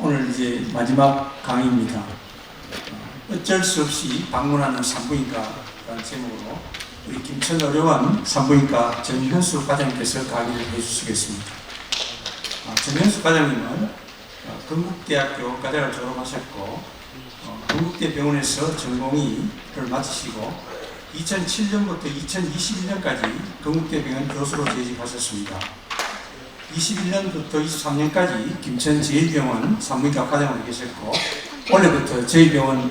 오늘 이제 마지막 강의입니다. 어쩔 수 없이 방문하는 산부인과라는 제목으로 우리 김천의료원 산부인과 전현수 과장님께서 강의를 해주시겠습니다. 전현수 과장님은 건국대학교 과대를 졸업하셨고 건국대병원에서 전공의를 마치시고 2007년부터 2021년까지 건국대병원 교수로 재직하셨습니다. 21년부터 23년까지 김천제일병원 산부인과 과장으로 계셨고 올해부터 저희 병원에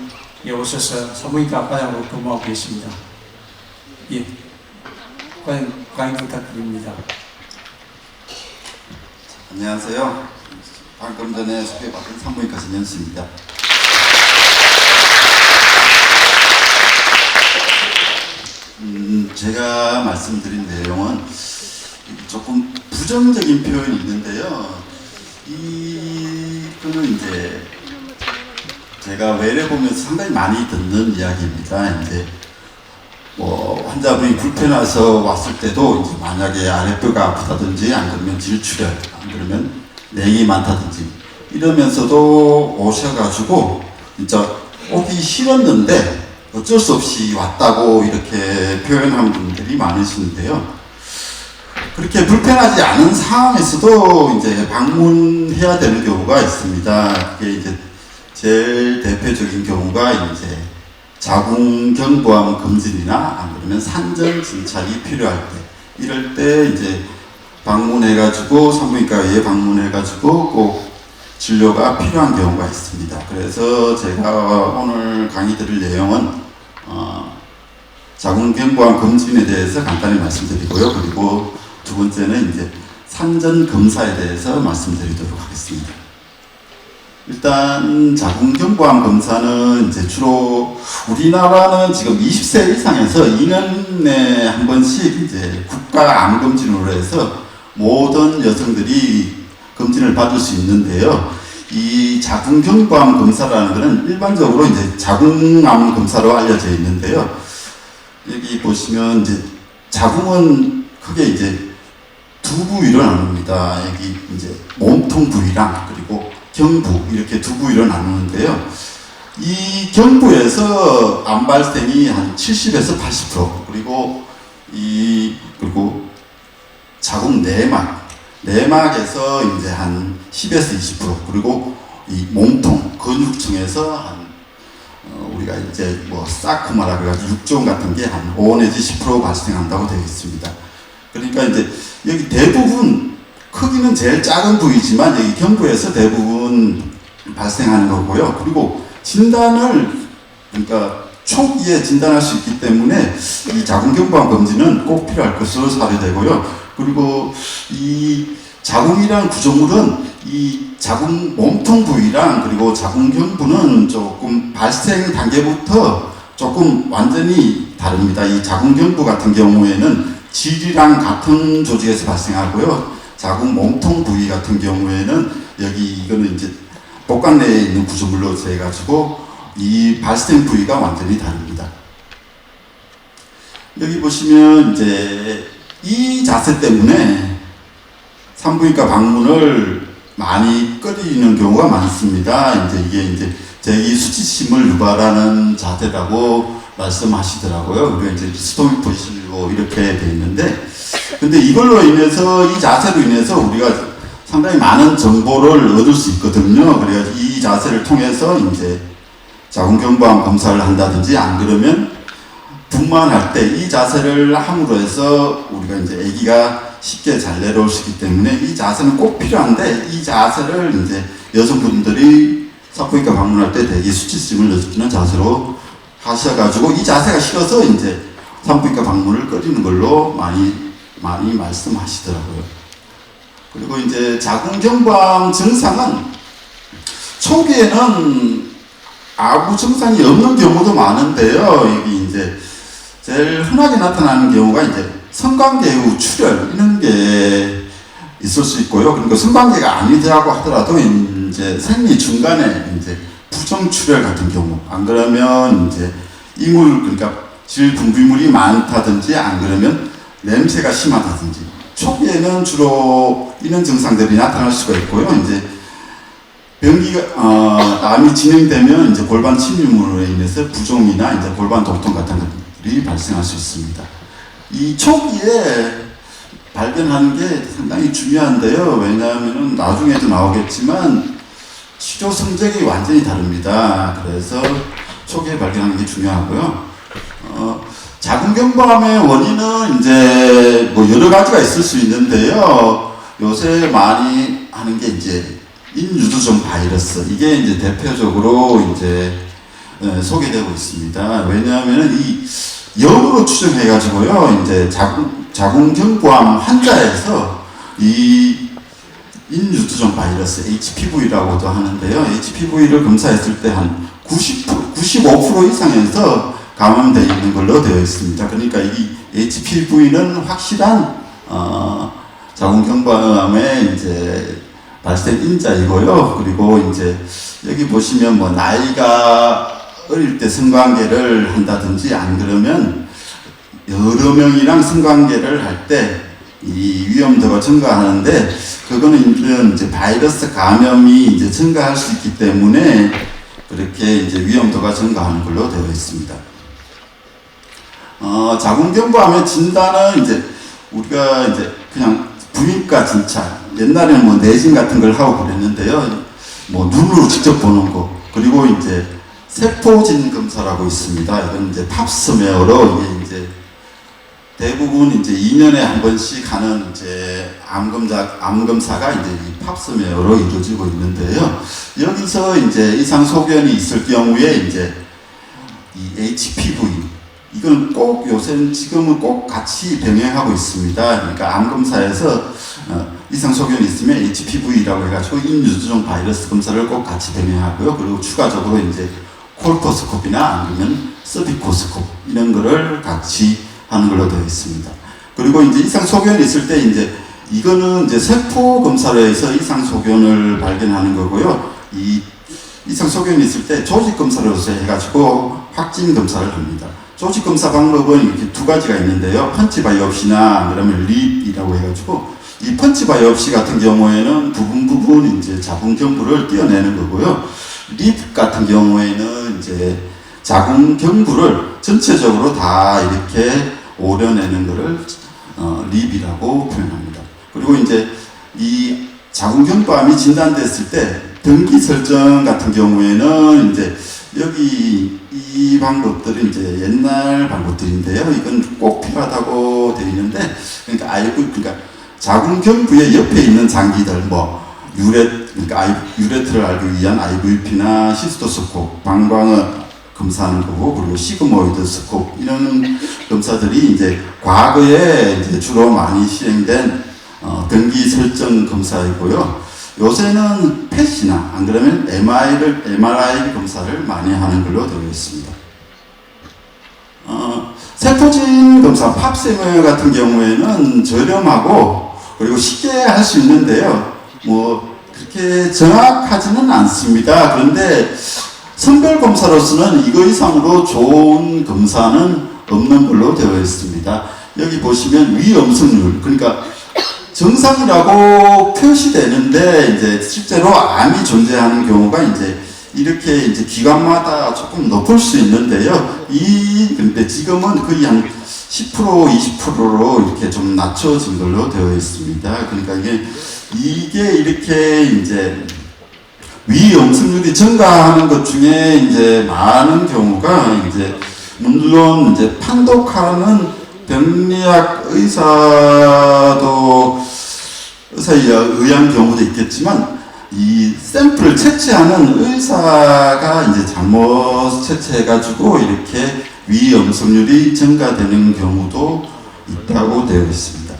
오셔서 산부인과 과장으로 근무하고 계십니다. 예, 과장 부탁드립니다. 안녕하세요. 방금 전에 소개받은 산부인과 전현수입니다. 제가 말씀드린 내용은 조금 부정적인 표현이 있는데요. 이거는 이제 제가 외래 보면서 상당히 많이 듣는 이야기입니다. 이제 뭐 환자분이 불편해서 왔을 때도 이제 만약에 아랫배가 아프다든지 안 그러면 질출혈, 안 그러면 냉이 많다든지 이러면서도 오셔가지고 진짜 오기 싫었는데 어쩔 수 없이 왔다고 이렇게 표현하는 분들이 많으시는데요. 그렇게 불편하지 않은 상황에서도 이제 방문해야 되는 경우가 있습니다. 그게 이제 제일 대표적인 경우가 이제 자궁경부암 검진이나 안 그러면 산전 진찰이 필요할 때, 이럴 때 이제 방문해가지고 산부인과에 방문해가지고 꼭 진료가 필요한 경우가 있습니다. 그래서 제가 오늘 강의 드릴 내용은 자궁경부암 검진에 대해서 간단히 말씀드리고요. 그리고 두 번째는 이제 산전 검사에 대해서 말씀드리도록 하겠습니다. 일단 자궁경부암 검사는 이제 주로 우리나라는 지금 20세 이상에서 2년에 한 번씩 이제 국가 암검진으로 해서 모든 여성들이 검진을 받을 수 있는데요. 이 자궁경부암 검사라는 것은 일반적으로 이제 자궁암 검사로 알려져 있는데요. 여기 보시면 이제 자궁은 크게 이제 두 부위로 나눕니다. 여기 이제 몸통 부위랑 그리고 경부 이렇게 두 부위로 나누는데요. 이 경부에서 암 발생이 한 70에서 80% 그리고 자궁 내막에서 이제 한 10에서 20% 그리고 이 몸통 근육층에서 한 우리가 이제 뭐 사코마라 그래가지고 육종 같은 게 한 5 내지 10% 발생한다고 되어 있습니다. 그러니까 이제 여기 대부분 크기는 제일 작은 부위지만 여기 경부에서 대부분 발생하는 거고요. 그리고 진단을 그러니까 초기에 진단할 수 있기 때문에 이 자궁경부암 검진은 꼭 필요할 것으로 사료되고요. 그리고 이 자궁이란 구조물은 이 자궁 몸통 부위랑 그리고 자궁경부는 조금 발생 단계부터 조금 완전히 다릅니다. 이 자궁경부 같은 경우에는 질이랑 같은 조직에서 발생하고요. 자궁 몸통 부위 같은 경우에는 이거는 이제 복강 내에 있는 구조물로 재가지고 이 발생 부위가 완전히 다릅니다. 여기 보시면 이제 이 자세 때문에 산부인과 방문을 많이 꺼리는 경우가 많습니다. 이게 이제 제기 수치심을 유발하는 자세라고 말씀하시더라고요. 그리고 이제 스토미 포지션으로 이렇게 돼 있는데, 근데 이걸로 인해서 이 자세로 인해서 우리가 상당히 많은 정보를 얻을 수 있거든요. 그래가지고 이 자세를 통해서 이제 자궁경부암 검사를 한다든지 안 그러면 분만할 때 이 자세를 함으로 해서 우리가 이제 아기가 쉽게 잘 내려올 수 있기 때문에 이 자세는 꼭 필요한데 이 자세를 이제 여성분들이 산부인과 방문할 때 대기 수치심을 넣어주는 자세로 하셔가지고 이 자세가 싫어서 이제 산부인과 방문을 꺼리는 걸로 많이 말씀하시더라고요. 그리고 이제 자궁경부암 증상은 초기에는 아무 증상이 없는 경우도 많은데요. 여기 이제 제일 흔하게 나타나는 경우가 이제 성관계 후 출혈 이런 게 있을 수 있고요. 그러니까 성관계가 아니더라고 하더라도 이제 생리 중간에 이제 부정 출혈 같은 경우, 안 그러면 이제 그러니까 질분비물이 많다든지 안 그러면 냄새가 심하다든지 초기에는 주로 이런 증상들이 나타날 수가 있고요. 이제 암이 진행되면 이제 골반 침입으로 인해서 부종이나 이제 골반 동통 같은 것들이 발생할 수 있습니다. 이 초기에 발견하는 게 상당히 중요한데요. 왜냐하면 나중에도 나오겠지만 치료 성적이 완전히 다릅니다. 그래서 초기에 발견하는 게 중요하고요. 자궁경부암의 원인은 이제 뭐 여러 가지가 있을 수 있는데요. 요새 많이 하는 게 이제 인유두종 바이러스, 이게 이제 대표적으로 이제 소개되고 있습니다. 왜냐하면 이 역으로 추정해가지고요, 이제 자궁경부암 환자에서 이 인유두종 바이러스 HPV라고도 하는데요. HPV를 검사했을 때 한 95% 이상에서 감염되어 있는 걸로 되어 있습니다. 그러니까 이 HPV는 확실한 자궁경부암의 이제 발생 인자이고요. 그리고 이제 여기 보시면 뭐 나이가 어릴 때 성관계를 한다든지 안 그러면 여러 명이랑 성관계를 할 때 이 위험도가 증가하는데, 그거는 이제 바이러스 감염이 이제 증가할 수 있기 때문에 그렇게 이제 위험도가 증가하는 걸로 되어 있습니다. 자궁경부암의 진단은 이제 우리가 이제 그냥 부인과 진찰, 옛날에는 뭐 내진 같은 걸 하고 그랬는데요. 뭐 눈으로 직접 보는 거, 그리고 이제 세포진 검사라고 있습니다. 이건 이제 팝스메어로 이제 대부분 이제 2년에 한 번씩 하는 이제 암검사가 이제 이 팝스메어로 이루어지고 있는데요. 여기서 이제 이상 소견이 있을 경우에 이제 이 HPV, 이건 꼭 요새 지금은 꼭 같이 병행하고 있습니다. 그러니까 암검사에서 이상 소견이 있으면 HPV라고 해가지고 인유두종 바이러스 검사를 꼭 같이 병행하고요. 그리고 추가적으로 이제 콜포스코피나 아니면 서비코스콥 이런 거를 같이 하는 걸로 되어 있습니다. 그리고 이제 이상 소견이 있을 때 이제 이거는 이제 세포 검사로 해서 이상 소견을 발견하는 거고요. 이 이상 소견이 있을 때 조직 검사로서 해가지고 확진 검사를 합니다. 조직 검사 방법은 이렇게 두 가지가 있는데요. 펀치 바이옵시나 그러면 립이라고 해가지고, 이 펀치 바이옵시 같은 경우에는 부분 이제 자궁경부를 떼어내는 거고요. 립 같은 경우에는 이제 자궁경부를 전체적으로 다 이렇게 오려내는 것을 립이라고 표현합니다. 그리고 이제 이 자궁경부암이 진단됐을 때 등기 설정 같은 경우에는 이제 여기 이 방법들은 이제 옛날 방법들인데요. 이건 꼭 필요하다고 되어 있는데, 그러니까 자궁경부의 옆에 있는 장기들, 뭐 그러니까 유레트를 알기 위한 IVP나 시스토스콥, 방광을 검사하는 거고, 그리고 시그모이드 스콥 이런 검사들이 이제 과거에 이제 주로 많이 시행된 등기 설정 검사이고요. 요새는 펫이나 안 그러면 MRI 검사를 많이 하는 걸로 되어 있습니다. 세포진 검사 팝스메어 같은 경우에는 저렴하고 그리고 쉽게 할 수 있는데요. 뭐 그렇게 정확하지는 않습니다. 그런데 선별 검사로서는 이거 이상으로 좋은 검사는 없는 걸로 되어 있습니다. 여기 보시면 위험성률, 그러니까 정상이라고 표시되는데 이제 실제로 암이 존재하는 경우가 이제 이렇게 이제 기관마다 조금 높을 수 있는데요. 근데 지금은 거의 한 10% 20%로 이렇게 좀 낮춰진 걸로 되어 있습니다. 그러니까 이게 이렇게 이제 위험성률이 증가하는 것 중에 이제 많은 경우가 이제 물론 이제 판독하는 병리학 의사에 의한 경우도 있겠지만, 이 샘플을 채취하는 의사가 이제 잘못 채취해가지고 이렇게 위험성률이 증가되는 경우도 있다고 되어 있습니다.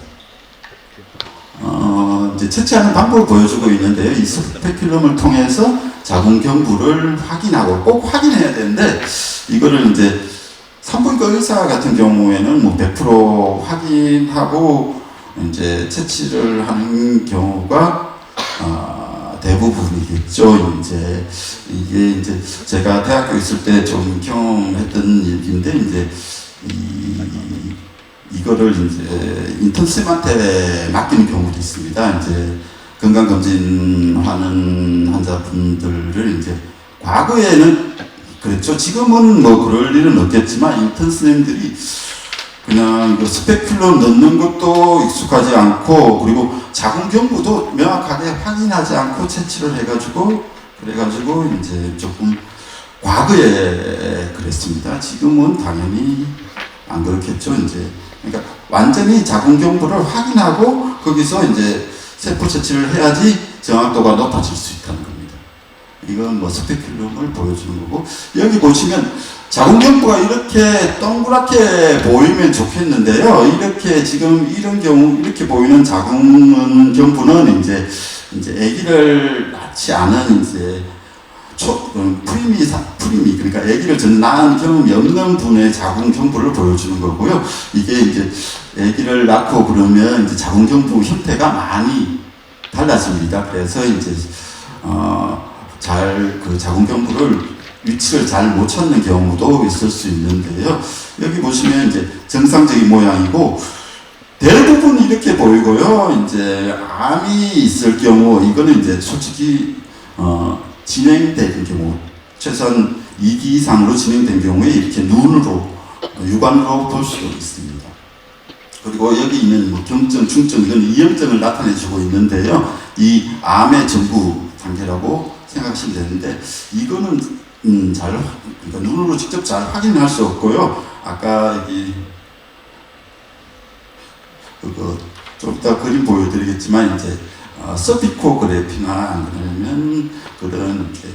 이제 채취하는 방법을 보여주고 있는데요. 이 스페큘럼을 통해서 자궁경부를 확인하고 꼭 확인해야 되는데, 이거를 이제 산부인과 의사 같은 경우에는 뭐 100% 확인하고 이제 채취를 하는 경우가 대부분이겠죠. 이제 이게 이제 제가 대학교 있을 때 좀 경험했던 얘기인데, 이제 이거를 이제 인턴쌤한테 맡기는 경우도 있습니다. 이제 건강검진하는 환자분들을 이제 과거에는 그랬죠. 지금은 뭐 그럴 일은 없겠지만 인턴 선생님들이 그냥 그 스페큘럼 넣는 것도 익숙하지 않고 그리고 자궁경부도 명확하게 확인하지 않고 채취를 해가지고 그래가지고 이제 조금 과거에 그랬습니다. 지금은 당연히 안 그렇겠죠. 이제 그러니까 완전히 자궁경부를 확인하고 거기서 이제 세포 채취를 해야지 정확도가 높아질 수 있다는 겁니다. 이건 뭐 스페큘럼을 보여주는 거고 여기 보시면 자궁경부가 이렇게 동그랗게 보이면 좋겠는데요. 이렇게 지금 이런 경우 이렇게 보이는 자궁경부는 이제 아기를 낳지 않은 이제 프리미 그러니까 아기를 전 낳은 경험이 없는 분의 자궁경부를 보여주는 거고요. 이게 이제 아기를 낳고 그러면 이제 자궁경부 형태가 많이 달라집니다. 그래서 이제 잘 그 자궁경부를 위치를 잘 못 찾는 경우도 있을 수 있는데요. 여기 보시면 이제 정상적인 모양이고 대부분 이렇게 보이고요. 이제 암이 있을 경우 이거는 이제 솔직히 진행된 경우 최소한 2기 이상으로 진행된 경우에 이렇게 눈으로 육안으로 볼 수 있습니다. 그리고 여기 있는 뭐 경증, 중증 이건 이형증을 나타내주고 있는데요. 이 암의 전부 단계라고 생각하시면 되는데 이거는 그러니까 눈으로 직접 잘 확인할 수 없고요. 아까 여기 좀 이따 그림 보여드리겠지만 이제 서피코그래피나 아니면 그런 이렇게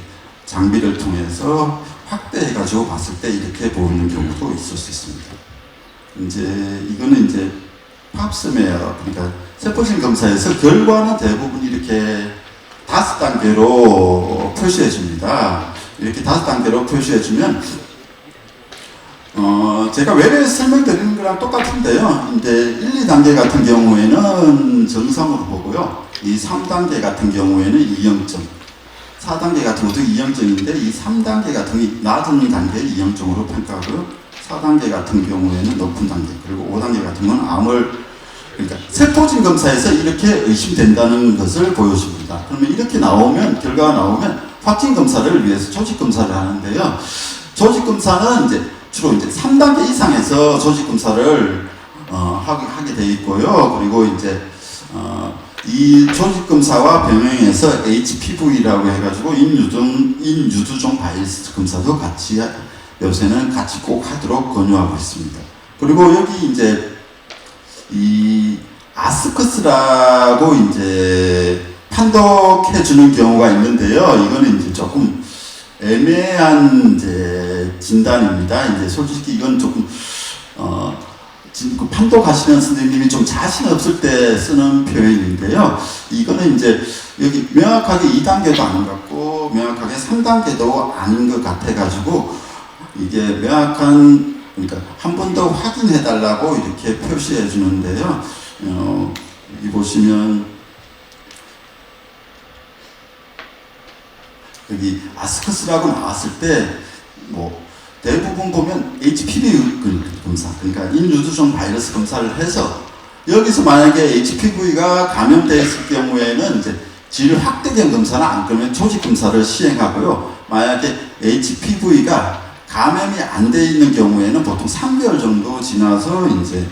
장비를 통해서 확대해가지고 봤을 때 이렇게 보이는 경우도 있을 수 있습니다. 이제 이거는 이제 팝스메어 그러니까 세포질 검사에서 결과는 대부분 이렇게 5단계로 표시해 줍니다. 이렇게 5단계로 표시해 주면 제가 외래에서 설명드리는 거랑 똑같은데요. 이제 1, 2단계 같은 경우에는 정상으로 보고요. 이 3단계 같은 경우에는 이형증, 4단계 같은 것도 이형증인데 이 3단계 같은 게 낮은 단계 이형증으로 평가하고요. 4단계 같은 경우에는 높은 단계, 그리고 5단계 같은 건 암을 그러니까 세포진 검사에서 이렇게 의심된다는 것을 보여줍니다. 그러면 이렇게 나오면 결과가 나오면 확진 검사를 위해서 조직 검사를 하는데요. 조직 검사는 이제 주로 이제 3단계 이상에서 조직 검사를 하게 돼 있고요. 그리고 이제 이 조직 검사와 병행해서 HPV라고 해가지고 인유두종 바이러스 검사도 같이 요새는 같이 꼭 하도록 권유하고 있습니다. 그리고 여기 이제 이 아스커스라고 이제 판독해 주는 경우가 있는데요. 이거는 이제 조금 애매한 이제 진단입니다. 이제 솔직히 이건 조금 지금 판독하시는 선생님이 좀 자신 없을 때 쓰는 표현인데요. 이거는 이제 여기 명확하게 2단계도 아닌 것 같고 명확하게 3단계도 아닌 것 같아가지고 이게 명확한 그러니까 한 번 더 확인해 달라고 이렇게 표시해 주는데요. 여기 보시면 여기 아스커스라고 나왔을 때 뭐 대부분 보면 HPV 검사 그러니까 인유두종 바이러스 검사를 해서 여기서 만약에 HPV가 감염되어 있을 경우에는 이제 질 확대된 검사는 안 그러면 조직 검사를 시행하고요. 만약에 HPV가 감염이 안 돼 있는 경우에는 보통 3개월 정도 지나서 이제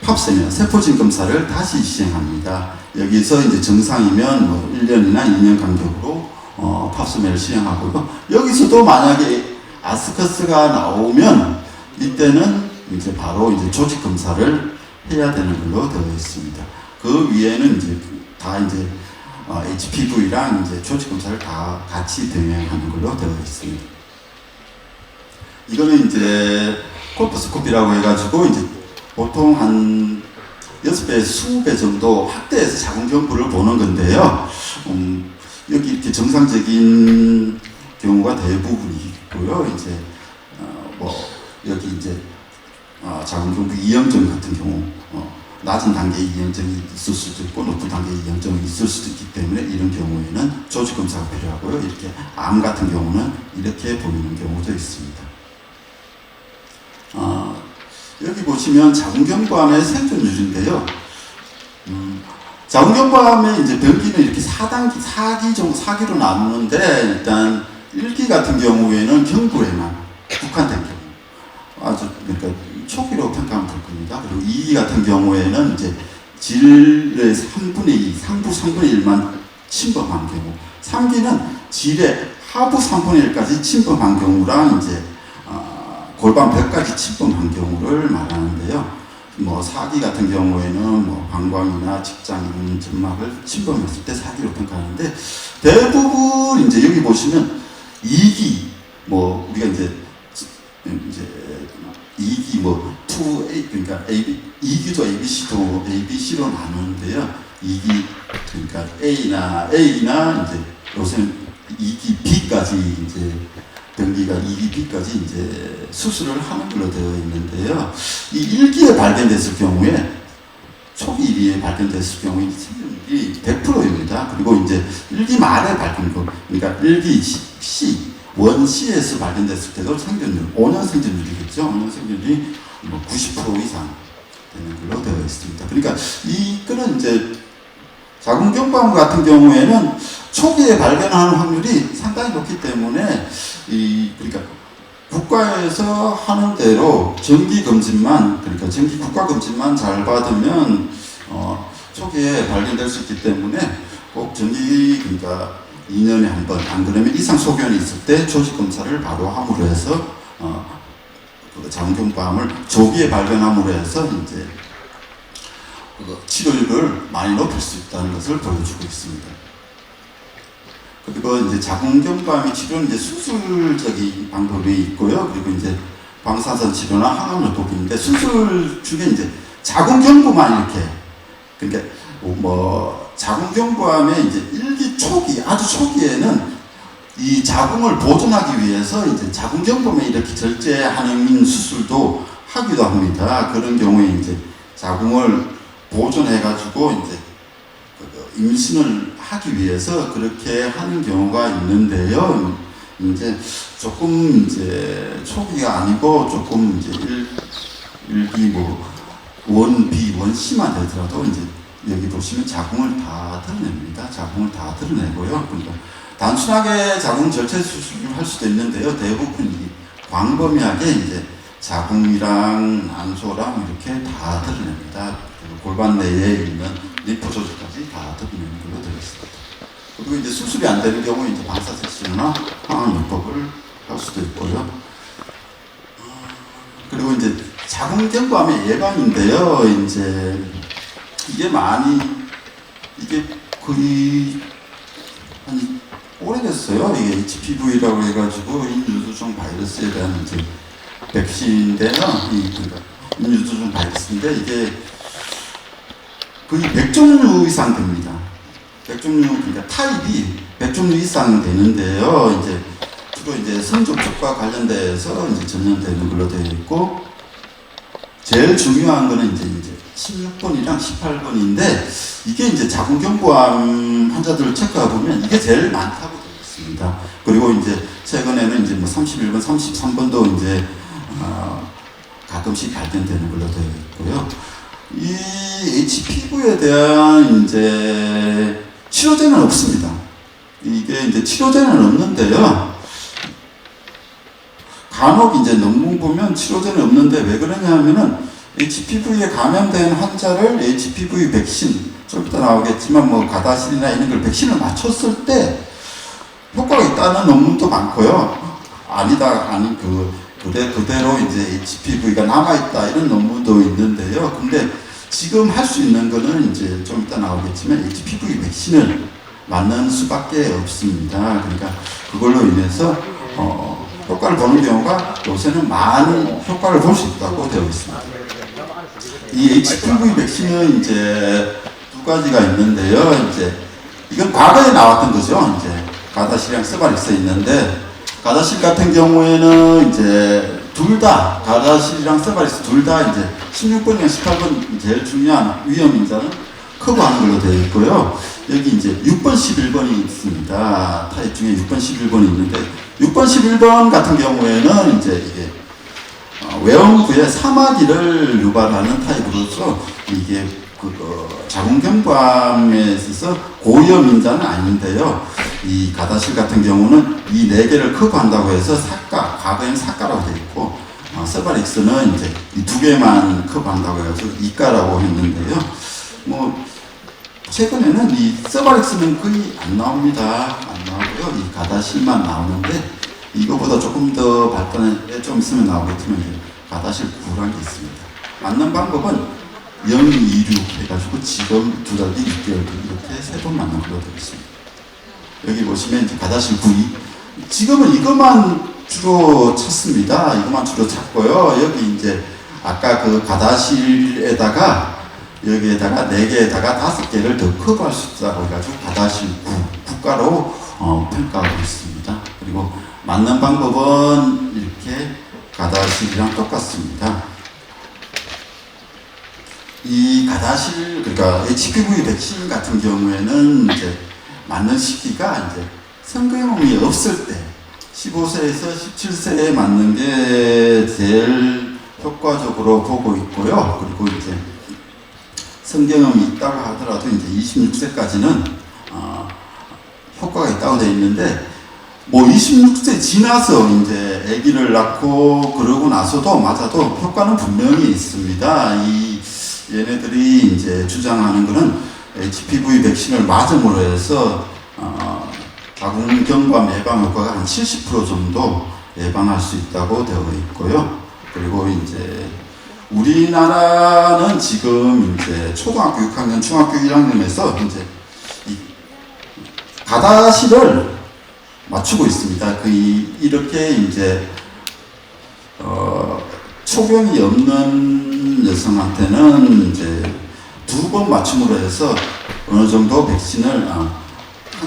팝스메어 세포진 검사를 다시 시행합니다. 여기서 이제 정상이면 뭐 1년이나 2년 간격으로 팝스메어를 시행하고요. 여기서도 만약에 아스커스가 나오면 이때는 이제 바로 이제 조직 검사를 해야 되는 걸로 되어 있습니다. 그 위에는 이제 다 이제 HPV랑 이제 조직 검사를 다 같이 병행하는 걸로 되어 있습니다. 이거는 이제 콜포스코피라고 해가지고 이제 보통 한 6배, 20배 정도 확대해서 자궁경부를 보는 건데요. 여기 이렇게 정상적인 경우가 대부분이고요. 이제 뭐 여기 이제 자궁경부 이형증 같은 경우 낮은 단계 이형증이 있을 수도 있고 높은 단계 이형증이 있을 수도 있기 때문에 이런 경우에는 조직 검사가 필요하고요. 이렇게 암 같은 경우는 이렇게 보이는 경우도 있습니다. 여기 보시면 자궁경부암의 생존율인데요. 자궁경부암의 이제 병기는 이렇게 4기로 나누는데, 일단 1기 같은 경우에는 경부에만 국한된 경우. 아주, 그러니까 초기로 평가하면 될 겁니다. 그리고 2기 같은 경우에는 이제 질의 3분의 2, 상부 3분의 1만 침범한 경우. 3기는 질의 하부 3분의 1까지 침범한 경우랑 이제, 골반 벽까지 침범한 경우를 말하는데요. 뭐 4기 같은 경우에는 뭐 방광이나 직장, 점막을 침범했을 때 4기로 평가하는데, 대부분 이제 여기 보시면 2기 뭐 우리가 이제 2기 뭐 2A, 그러니까 2기도 ABC로 나누는데요. 2기 그러니까 A나 이제 요새는 2기 B까지 이제 병기가 2기 B까지 이제 수술을 하는 걸로 되어 있는데요. 이 1기에 발견됐을 경우에, 초기 1기에 발견됐을 경우에 생존율이 100%입니다. 그리고 이제 1기 말에 발견된, 그러니까 1기 원C에서 발견됐을 때도 생존율, 5년 생존율이겠죠. 5년 생존율이 뭐 90% 이상 되는 걸로 되어 있습니다. 그러니까 이거는 이제 자궁경부암 같은 경우에는 초기에 발견하는 확률이 상당히 높기 때문에, 그러니까 국가에서 하는 대로 정기 검진만, 그러니까 정기 국가 검진만 잘 받으면 초기에 발견될 수 있기 때문에 꼭 정기, 그러니까 2년에 한 번, 안 그러면 이상 소견이 있을 때 조직 검사를 바로 함으로 해서 그 자궁경부암을 조기에 발견함으로 해서 이제 치료율을 많이 높일 수 있다는 것을 보여주고 있습니다. 그리고 이제 자궁경부암의 치료는 이제 수술적인 방법이 있고요. 그리고 이제 방사선 치료나 항암요법이 있는데, 수술 중에 이제 자궁경부만 이렇게, 그러니까 뭐 자궁경부암의 이제 1기 초기, 아주 초기에는 이 자궁을 보존하기 위해서 이제 자궁경부암에 이렇게 절제하는 수술도 하기도 합니다. 그런 경우에 이제 자궁을 보존해가지고 이제 임신을 하기 위해서 그렇게 하는 경우가 있는데요. 이제 조금 이제 초기가 아니고 조금 이제 1기 뭐 1B, 1C만 되더라도 이제 여기 보시면 자궁을 다 드러냅니다. 자궁을 다 드러내고요. 그러니까 단순하게 자궁 절제 수술을 할 수도 있는데요. 대부분 광범위하게 이제 자궁이랑 난소랑 이렇게 다 드러냅니다. 골반 내에 있는 림프 조직까지 다 드러내는 걸로 되어 있습니다. 그리고 이제 수술이 안 되는 경우에 이제 방사선 치료나 항암요법을 할 수도 있고요. 그리고 이제 자궁경부암의 예방인데요. 이제 이게 거의 한 오래됐어요. 이게 HPV라고 해가지고 인유두종 바이러스에 대한 이제 백신인데요. 그러니까 인유두종 바이러스인데 이게 거의 100종류 이상 됩니다. 100종류, 그러니까 타입이 100종류 이상 되는데요. 이제 주로 이제 성접촉과 관련돼서 이제 전염되는 걸로 되어 있고, 제일 중요한 거는 이제 16번이랑 18번인데, 이게 이제 자궁경부암 환자들을 체크해 보면 이게 제일 많다고 되어 있습니다. 그리고 이제 최근에는 이제 뭐 31번, 33번도 이제 가끔씩 발견되는 걸로 되어 있고요. 이 HPV에 대한 이제 치료제는 없습니다. 이게 이제 치료제는 없는데요. 간혹 이제 논문 보면 치료제는 없는데 왜 그러냐면은 HPV에 감염된 환자를 HPV 백신, 좀 이따 나오겠지만 뭐 가다실이나 이런 걸 백신을 맞췄을 때 효과가 있다는 논문도 많고요. 그대로 이제 HPV가 남아있다 이런 논문도 있는데요. 근데 지금 할 수 있는 거는 이제 좀 이따 나오겠지만 HPV 백신을 맞는 수밖에 없습니다. 그러니까 그걸로 인해서 효과를 보는 경우가 요새는 많은 효과를 볼 수 있다고 되어 있습니다. 이 HPV 백신은 이제 두 가지가 있는데요. 이제 이건 과거에 나왔던 거죠. 이제 가다실이랑 스바릭스 있는데, 가다실 같은 경우에는 이제 둘 다, 가다실이랑 스바릭스 둘 다 이제 16번이나 18번 제일 중요한 위험 인자는 커버하는 걸로 되어 있고요. 여기 이제 6번, 11번이 있습니다. 타입 중에 6번, 11번이 있는데, 6번, 11번 같은 경우에는 이제 이게 외형부의 사마귀를 유발하는 타입으로서 이게 자궁경부암에 있어서 고위험 인자는 아닌데요. 이 가다실 같은 경우는 이 네 개를 커버한다고 해서 사가, 과거엔 사가라고 되어 있고, 서바릭스는 이제 이 두 개만 커버한다고 해서 이가라고 했는데요. 뭐 최근에는 이 서바릭스는 거의 안 나옵니다. 안 나오고요. 이 가다실만 나오는데 이거보다 조금 더 발전에 좀 있으면 나오겠지만 이제 가다실 9라는 게 있습니다. 맞는 방법은 026 해가지고 지금 2달 뒤 6개월 이렇게 3번 맞는 걸로 되어 있습니다. 여기 보시면 이제 가다실 9이 지금은 이것만 주로 찾습니다. 이것만 주로 찾고요. 여기 이제 아까 그 가다실에다가 여기에다가 4개에다가 5개를 더 커버할 수 있다고 해가지고 가다실 9 국가로 평가하고 있습니다. 그리고 맞는 방법은 이렇게 가다실이랑 똑같습니다. 이 가다실, 그러니까 HPV 백신 같은 경우에는 이제 맞는 시기가 이제 성경험이 없을 때 15세에서 17세에 맞는 게 제일 효과적으로 보고 있고요. 그리고 이제 성경험이 있다고 하더라도 이제 26세까지는 효과가 있다고 되어 있는데, 뭐 26세 지나서 이제 아기를 낳고 그러고 나서도 맞아도 효과는 분명히 있습니다. 얘네들이 이제 주장하는 거는 HPV 백신을 맞음으로 해서 자궁경부암 예방 효과가 한 70% 정도 예방할 수 있다고 되어 있고요. 그리고 이제 우리나라는 지금 이제 초등학교 6학년, 중학교 1학년에서 이제 이 가다실을 맞추고 있습니다. 이렇게 이제 초경이 없는 여성한테는 이제 2번 맞춤으로 해서 어느 정도 백신을 한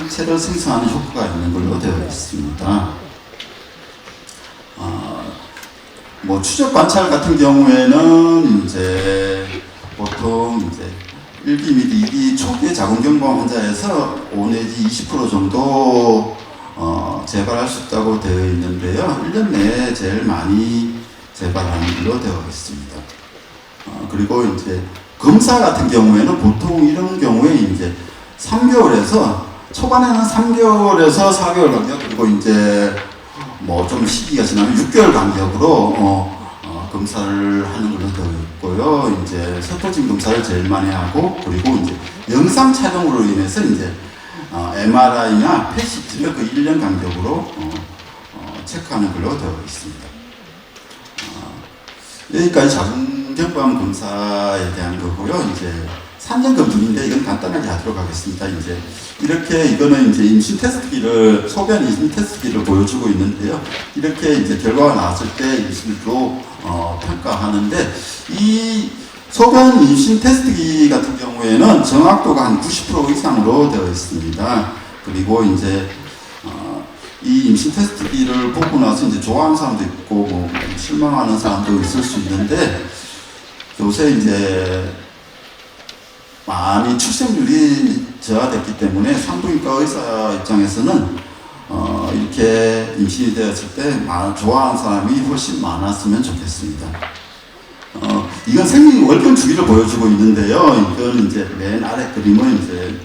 채를 생성하는 효과가 있는 걸로 되어 있습니다. 뭐 추적 관찰 같은 경우에는 이제 보통 이제 1기 및 2기 초기의 자궁경부암 환자에서 5 내지 20% 정도 재발할 수 있다고 되어 있는데요. 1년 내에 제일 많이 재발하는 걸로 되어 있습니다. 그리고 이제 검사 같은 경우에는 보통 이런 경우에 이제 3개월에서 초반에는 3개월에서 4개월 간격, 그리고 이제 뭐 좀 시기가 지나면 6개월 간격으로 검사를 하는 걸로 되어 있고요. 이제 세포진 검사를 제일 많이 하고, 그리고 이제 영상 촬영으로 인해서 이제 MRI나 PET-CT를 그 1년 간격으로 체크하는 걸로 되어 있습니다. 여기까지 자궁경부암 검사에 대한 거고요. 이제 3년 검진인데 이건 간단하게 하도록 하겠습니다. 이제 이렇게 이거는 이제 임신 테스트기를, 소변 임신 테스트기를 보여주고 있는데요. 이렇게 이제 결과가 나왔을 때 임신으로 평가하는데, 이 소변 임신 테스트기 같은 경우에는 정확도가 한 90% 이상으로 되어 있습니다. 그리고 이제 이 임신 테스트기를 보고 나서 이제 좋아하는 사람도 있고 뭐 실망하는 사람도 있을 수 있는데, 요새 이제 많이 출생률이 저하됐기 때문에 산부인과 의사 입장에서는 이렇게 임신이 되었을 때 좋아하는 사람이 훨씬 많았으면 좋겠습니다. 이건 생리 월경 주기를 보여주고 있는데요. 이건 이제 맨 아래 그림은 이제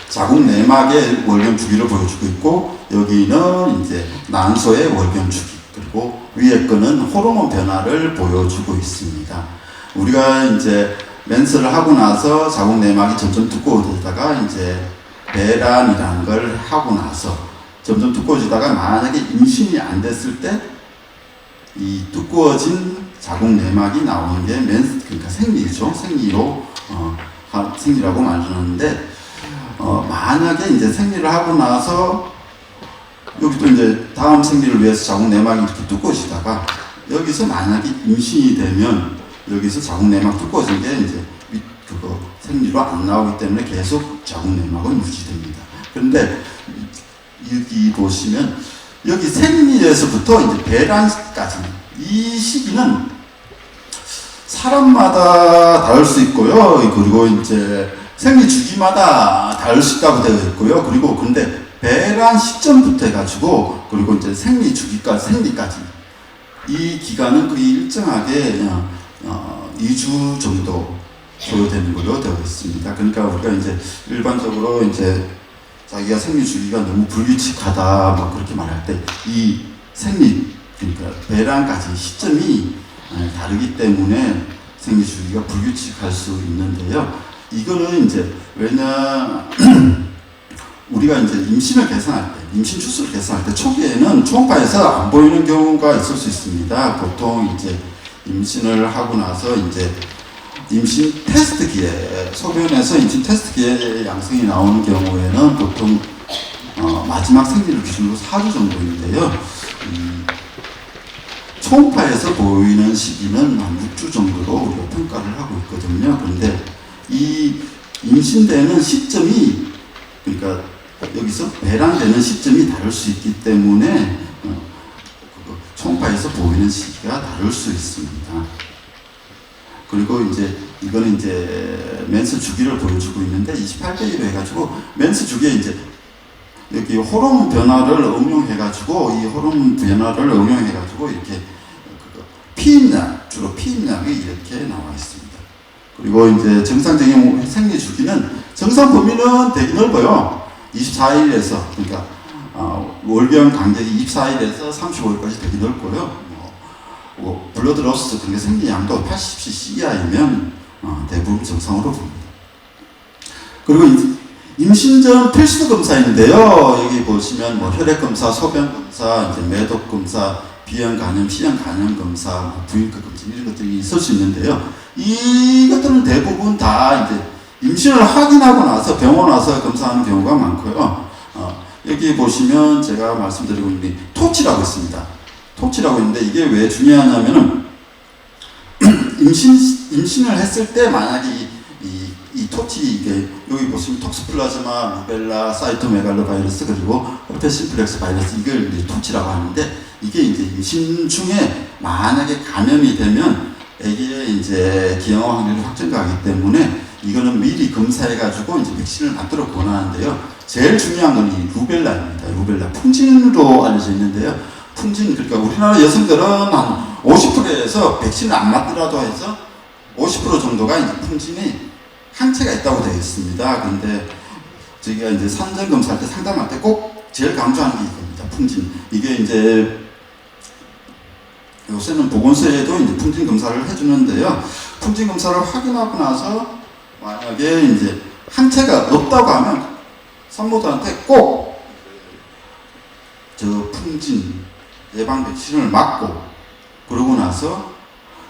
자궁 내막의 월경 주기를 보여주고 있고, 여기는 이제 난소의 월경 주기, 그리고 위에 거는 호르몬 변화를 보여주고 있습니다. 우리가 이제 멘스를 하고 나서 자궁 내막이 점점 두꺼워지다가 이제 배란이라는 걸 하고 나서 점점 두꺼워지다가 만약에 임신이 안 됐을 때 이 두꺼워진 자궁 내막이 나오는 게 멘스, 그러니까 생리죠. 생리라고 말하는데, 만약에 이제 생리를 하고 나서 여기도 이제 다음 생리를 위해서 자궁 내막이 이렇게 두꺼워지다가 여기서 만약에 임신이 되면 여기서 자궁 내막 두꺼워진 게 이제 그거 생리로 안 나오기 때문에 계속 자궁 내막은 유지됩니다. 그런데 여기 보시면 여기 생리에서부터 이제 배란까지 이 시기는 사람마다 다를 수 있고요. 그리고 이제 생리 주기마다 다를 수 있다고 되어 있고요. 그리고 근데 배란 시점부터 해가지고 그리고 이제 생리 주기까지 생리까지 이 기간은 거의 일정하게 2주 정도 소요되는 걸로 되어 있습니다. 그러니까 우리가 이제 일반적으로 이제 자기가 생리 주기가 너무 불규칙하다 뭐 그렇게 말할 때 이 생리 그러니까 배란까지 시점이 다르기 때문에 생리 주기가 불규칙할 수 있는데요. 이거는 이제 왜냐 우리가 이제 임신을 계산할 때, 임신 주수를 계산할 때 초기에는 초음파에서 안 보이는 경우가 있을 수 있습니다. 보통 이제 임신을 하고 나서 이제 임신 테스트기에 소변에서 임신 테스트기에 양성이 나오는 경우에는 보통 마지막 생리를 기준으로 4주 정도인데요. 초음파에서 보이는 시기는 한 6주 정도로 우리가 평가를 하고 있거든요. 그런데 이 임신되는 시점이 그러니까 여기서 배란되는 시점이 다를 수 있기 때문에 초음파에서 보이는 시기가 다를 수 있습니다. 그리고 이제 이거는 이제 맨스 주기를 보여주고 있는데 28대 1로 해가지고 맨스 주기에 이제 여기 호르몬 변화를 응용해가지고 이 호르몬 변화를 응용해가지고 이렇게 피임량 주로 피임량이 이렇게 나와 있습니다. 그리고 이제 정상적인 생리 주기는 정상 범위는 되게 넓어요. 24일에서 그러니까 월경 간격이 24일에서 35일까지 되게 넓고요. 블러드 로스 그러니까 생리 양도 80cc 이하이면 대부분 정상으로 봅니다. 그리고 임신 전 필수 검사인데요. 여기 보시면 뭐 혈액 검사, 소변 검사, 이제 매독 검사, 비형 간염, 시형 간염 검사, 부인과 검진 이런 것들이 있을 수 있는데요. 이것들은 대부분 다 이제 임신을 확인하고 나서 병원 와서 검사하는 경우가 많고요. 여기 보시면 제가 말씀드리고 있는 게 토치라고 있습니다. 토치라고 있는데 이게 왜 중요하냐면은 임신을 했을 때 만약에 이 토치 이게 여기 보시면 톡스플라즈마, 루벨라, 사이토메갈로바이러스 그리고 허페스 심플렉스 바이러스 이걸 이제 토치라고 하는데 이게 이제 임신 중에 만약에 감염이 되면 애기에 이제 기형아 확률이 확증가기 때문에 이거는 미리 검사해가지고 이제 백신을 맞도록 권하는데요. 제일 중요한 건 이 루벨라입니다. 루벨라 풍진으로 알려져 있는데요. 풍진 그러니까 우리나라 여성들은 한 50%에서 백신을 안 맞더라도 해서 50% 정도가 이제 풍진이 항체가 있다고 되어 있습니다. 그런데 저희가 이제 산전 검사할 때 상담할 때 꼭 제일 강조하는 게 이겁니다. 풍진. 이게 이제 요새는 보건소에도 이제 풍진 검사를 해주는데요. 풍진 검사를 확인하고 나서 만약에 이제 항체가 없다고 하면 산모들한테 꼭 저 풍진 예방 백신을 맞고 그러고 나서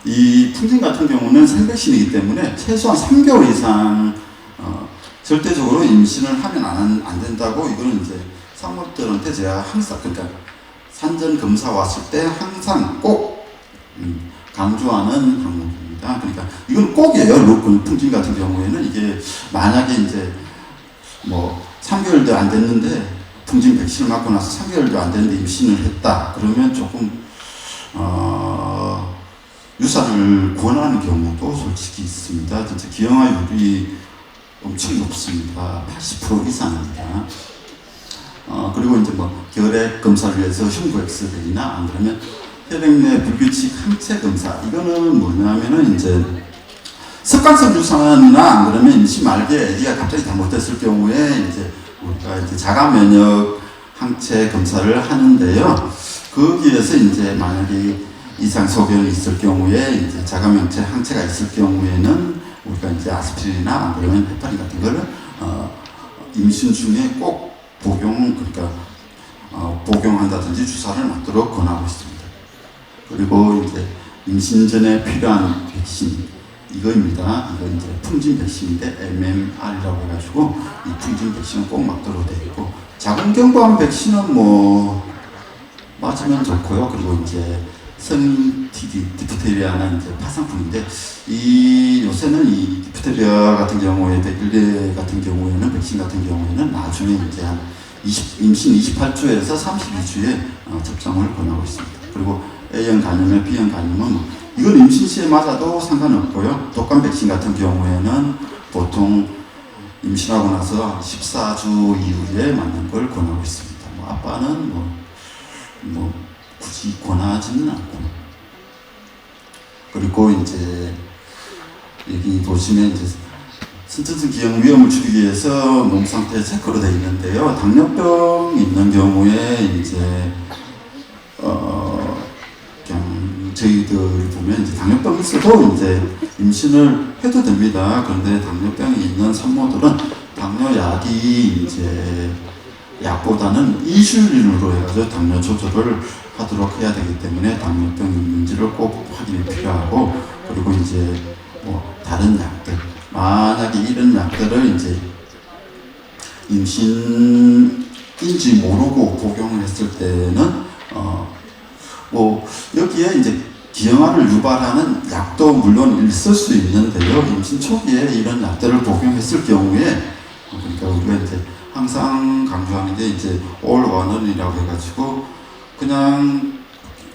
이 풍진 같은 경우는 생백신이기 때문에 최소한 3개월 이상 절대적으로 임신을 하면 안 된다고 이거는 이제 산모들한테 제가 항상 그러니까 산전 검사 왔을 때 항상 꼭 강조하는 항목입니다. 그러니까 이건 꼭이에요. 풍진 같은 경우에는 이게 만약에 이제 뭐 3개월도 안 됐는데 풍진 백신을 맞고 나서 3개월도 안 됐는데 임신을 했다. 그러면 조금 유산을 권하는 경우도 솔직히 있습니다. 진짜 기형아율이 엄청 높습니다. 80% 이상입니다. 그리고 이제 뭐 결핵 검사를 위해서 흉부 엑스레이나 안 그러면 혈액 내 불규칙 항체 검사 이거는 뭐냐면은 이제 습관성 유산이나 안 그러면 임신 말기에 아기가 갑자기 잘못됐을 경우에 이제 우리가 이제 자가 면역 항체 검사를 하는데요. 거기에서 이제 만약에 이상 소견이 있을 경우에 이제 자가 면역 항체가 있을 경우에는 우리가 이제 아스피린이나 안 그러면 헤파린 같은 거를 임신 중에 꼭 복용한다든지 주사를 맞도록 권하고 있습니다. 그리고 이제 임신 전에 필요한 백신 이거입니다. 이거 이제 풍진 백신인데 MMR이라고 해가지고 이 풍진 백신은 꼭 맞도록 되어 있고 자궁경부암 백신은 뭐 맞으면 좋고요. 그리고 이제 성인 TB, 디프테리아는 이제 파상풍인데 이 요새는 이 디프테리아 같은 경우에 백일레 같은 경우에는 백신 같은 경우에는 나중에 이제 한 임신 28주에서 32주에 접종을 권하고 있습니다. 그리고 A형 간염에 B형 간염은 이건 임신 시에 맞아도 상관없고요. 독감 백신 같은 경우에는 보통 임신하고 나서 14주 이후에 맞는 걸 권하고 있습니다. 뭐 아빠는 뭐 굳이 권하지는 않고. 그리고 이제 여기 보시면 이제 선천성 기형 위험을 줄이기 위해서 몸 상태 체크로 되어 있는데요. 당뇨병 있는 경우에 이제 그냥 저희들이 보면 이제 당뇨병 있어도 이제 임신을 해도 됩니다. 그런데 당뇨병이 있는 산모들은 당뇨약이 이제 약보다는 이슐린으로 해가지고 당뇨 조절을 하도록 해야 되기 때문에 당뇨병이 있는지를 꼭 확인이 필요하고, 그리고 이제 뭐 다른 약들, 만약에 이런 약들을 이제 임신인지 모르고 복용을 했을 때는 뭐 여기에 이제 기형아를 유발하는 약도 물론 있을 수 있는데요. 임신 초기에 이런 약들을 복용했을 경우에 그러니까 우리가 이제 항상 강조하는 게 이제 all one-on이라고 해가지고 그냥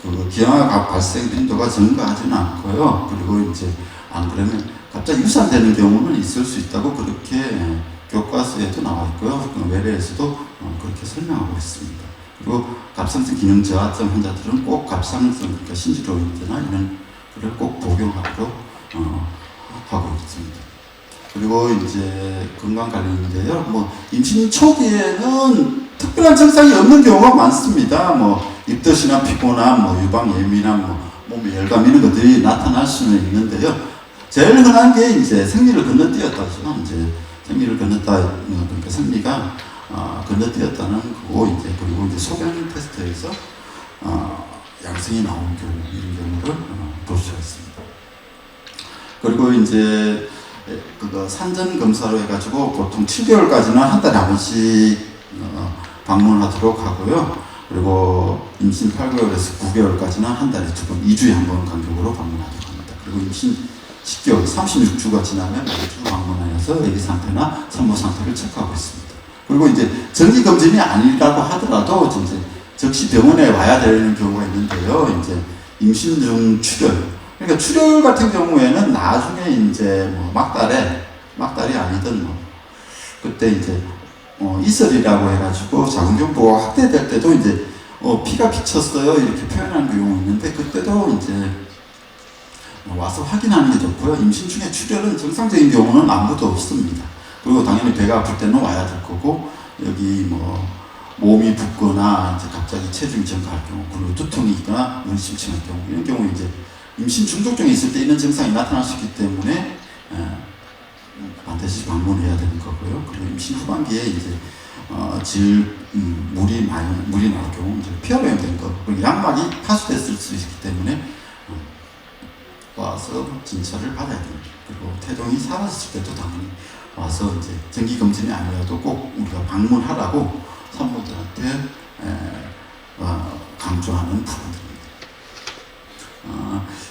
그 기형아가 발생 빈도가 증가하지는 않고요. 그리고 이제 안 그러면 갑자기 유산되는 경우는 있을 수 있다고 그렇게 교과서에도 나와 있고요. 외래에서도 그렇게 설명하고 있습니다. 그리고 갑상선 기능 저하증 환자들은 꼭 갑상선, 그러니까 신지로이드나 이런 거를 꼭 복용하도록 하고 있습니다. 그리고 이제 건강관리인데요. 뭐 임신 초기에는 특별한 증상이 없는 경우가 많습니다. 뭐 입덧이나 피곤함, 뭐 유방 예민함, 뭐 몸에 열감 이런 것들이 나타날 수는 있는데요. 제일 흔한 게 이제 생리를 건너뛰었다죠. 이제 생리를 건넜다, 그러니까 생리가 건너뛰었다는 거고, 이제 그리고 이제 소변 테스트에서 양성이 나온 경우, 이런 경우를 볼 수가 있습니다. 그리고 이제 그거 산전 검사로 해가지고 보통 7개월까지는 한 달에 한 번씩 방문하도록 하고요. 그리고 임신 8개월에서 9개월까지는 한 달에 2번, 2주에 한 번 간격으로 방문하도록 합니다. 그리고 임신 10개월, 36주가 지나면 매주 방문하여서 애기 상태나 산모 상태를 체크하고 있습니다. 그리고 이제 정기 검진이 아니라고 하더라도 이제 즉시 병원에 와야 되는 경우가 있는데요. 이제 임신 중 출혈. 그러니까 출혈 같은 경우에는 나중에 이제 뭐 막달이 아니든 뭐 그때 이제 이설이라고 해가지고 자궁경부가 확대될 때도 이제 피가 비쳤어요 이렇게 표현하는 경우가 있는데, 그때도 이제 와서 확인하는 게 좋고요. 임신 중에 출혈은 정상적인 경우는 아무도 없습니다. 그리고 당연히 배가 아플 때는 와야 될 거고, 여기 뭐 몸이 붓거나 이제 갑자기 체중이 증가할 경우, 그리고 두통이 있거나 눈이 침침할 경우, 이런 경우 이제 임신 중독증이 있을 때 이런 증상이 나타날 수 있기 때문에 반드시 방문해야 되는 거고요. 그리고 임신 후반기에 이제 물이 나올 경우 이제 피어오염된 거, 그리고 양막이 파수됐을 수 있기 때문에 와서 진찰을 받아야 됩니다. 그리고 태동이 사라졌을 때도 당연히 와서 이제 정기 검진이 아니라도 꼭 우리가 방문하라고 산모들한테 강조하는 부분입니다.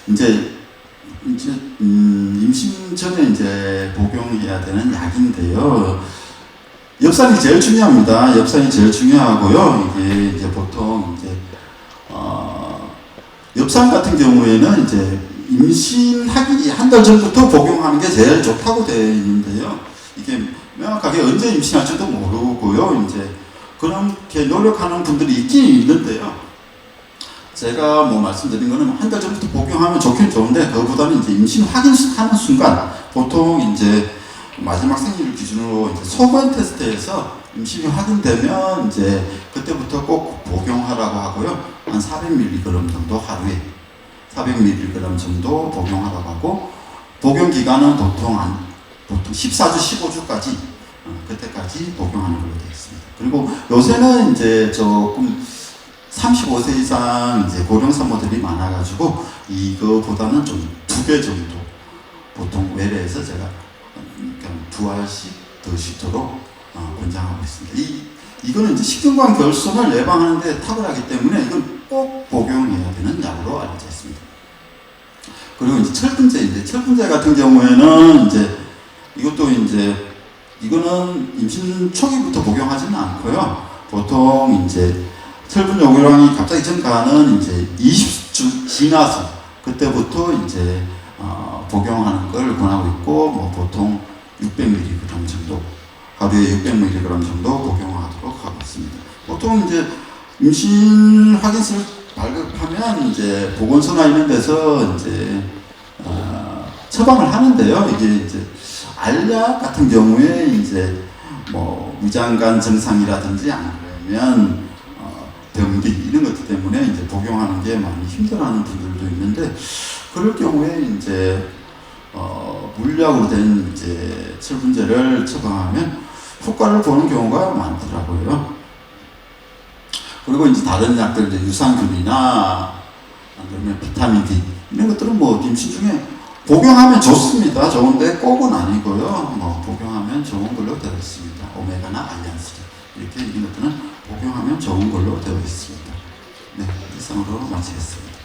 이제 임신 전에 이제 복용해야 되는 약인데요. 엽산이 제일 중요합니다. 엽산이 제일 중요하고요. 이게 이제 보통 이제 엽산 같은 경우에는 이제 임신하기 한 달 전부터 복용하는 게 제일 좋다고 되어 있는데요. 이게 명확하게 언제 임신할지도 모르고요. 이제 그렇게 노력하는 분들이 있긴 있는데요. 제가 뭐 말씀드린 거는 한 달 전부터 복용하면 좋긴 좋은데, 그거보다는 이제 임신 확인하는 순간, 보통 이제 마지막 생리를 기준으로 이제 소변 테스트에서 임신이 확인되면 이제 그때부터 꼭 복용하라고 하고요. 한 400mg 정도 하루에 400mg 정도 복용하라고 하고, 복용 기간은 보통 14주, 15주까지 그때까지 복용하는 걸로 되어 있습니다. 그리고 요새는 이제 조금 35세 이상 이제 고령 산모들이 많아가지고 이거보다는 좀 2배 정도 보통 외래에서 제가 그냥 2알씩 더 씻도록 권장하고 있습니다. 이거는 이제 식중관 결손을 예방하는 데 탁월하기 때문에 이건 꼭 복용해야 되는 약으로 알려져 있습니다. 그리고 이제 철분제 같은 경우에는 이제 이것도 이제 이거는 임신 초기부터 복용하지는 않고요. 보통 이제 철분 요구량이 갑자기 증가하는 이제 20주 지나서 그때부터 이제 복용하는 걸 권하고 있고, 뭐 보통 600mg 정도, 하루에 600mg 정도 복용하도록 하고 있습니다. 보통 이제 임신 확인서를 발급하면 이제 보건소나 이런 데서 이제 처방을 하는데요. 이게 이제 알약 같은 경우에 이제 뭐 위장관 증상이라든지 아니면 변비 이런 것들 때문에 이제 복용하는 게 많이 힘들어하는 분들도 있는데 그럴 경우에 이제 물약으로 된 이제 철분제를 처방하면 효과를 보는 경우가 많더라고요. 그리고 이제 다른 약들 이제 유산균이나 아니면 비타민 D 이런 것들은 뭐 임신 중에 복용하면 좋습니다. 좋은데 꼭은 아니고요. 뭐 복용하면 좋은 걸로 되어 있습니다. 오메가나 알리안스 이렇게 이런 것들은 복용하면 좋은 걸로 되어 있습니다. 네, 이상으로 마치겠습니다.